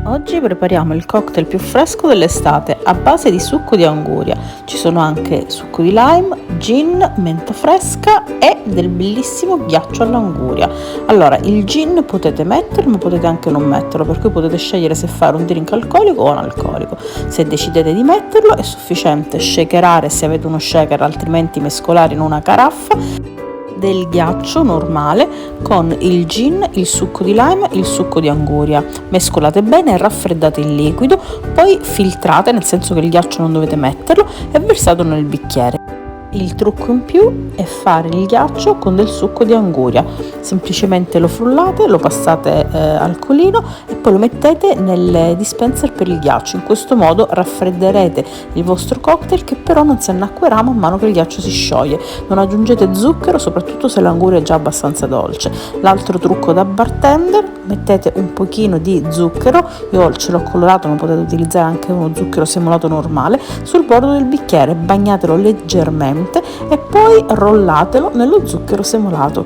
Oggi prepariamo il cocktail più fresco dell'estate a base di succo di anguria. Ci sono anche succo di lime, gin, menta fresca e del bellissimo ghiaccio all'anguria. Allora, il gin potete metterlo ma potete anche non metterlo, per cui potete scegliere se fare un drink alcolico o analcolico. Se decidete di metterlo è sufficiente shakerare se avete uno shaker, altrimenti mescolare in una caraffa del ghiaccio normale con il gin, il succo di lime, il succo di anguria. Mescolate bene e raffreddate il liquido, poi filtrate, nel senso che il ghiaccio non dovete metterlo, e versatelo nel bicchiere. Il trucco in più è fare il ghiaccio con del succo di anguria. Semplicemente lo frullate, lo passate al colino e poi lo mettete nel dispenser per il ghiaccio. In questo modo raffredderete il vostro cocktail, che però non si annacquerà man mano che il ghiaccio si scioglie. Non aggiungete zucchero, soprattutto se l'anguria è già abbastanza dolce. L'altro trucco da bartender: mettete un pochino di zucchero, io ce l'ho colorato ma potete utilizzare anche uno zucchero semolato normale, sul bordo del bicchiere, bagnatelo leggermente e poi rollatelo nello zucchero semolato.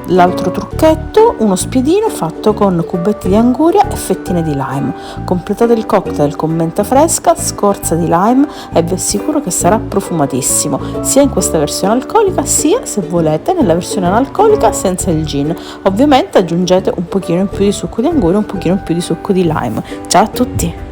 L'altro trucchetto: uno spiedino fatto con cubetti di anguria e fettine di lime. Completate il cocktail con menta fresca, scorza di lime e vi assicuro che sarà profumatissimo, sia in questa versione alcolica sia, se volete, nella versione analcolica senza il gin. Ovviamente aggiungete un pochino in più di succo di anguria e un pochino in più di succo di lime. Ciao a tutti!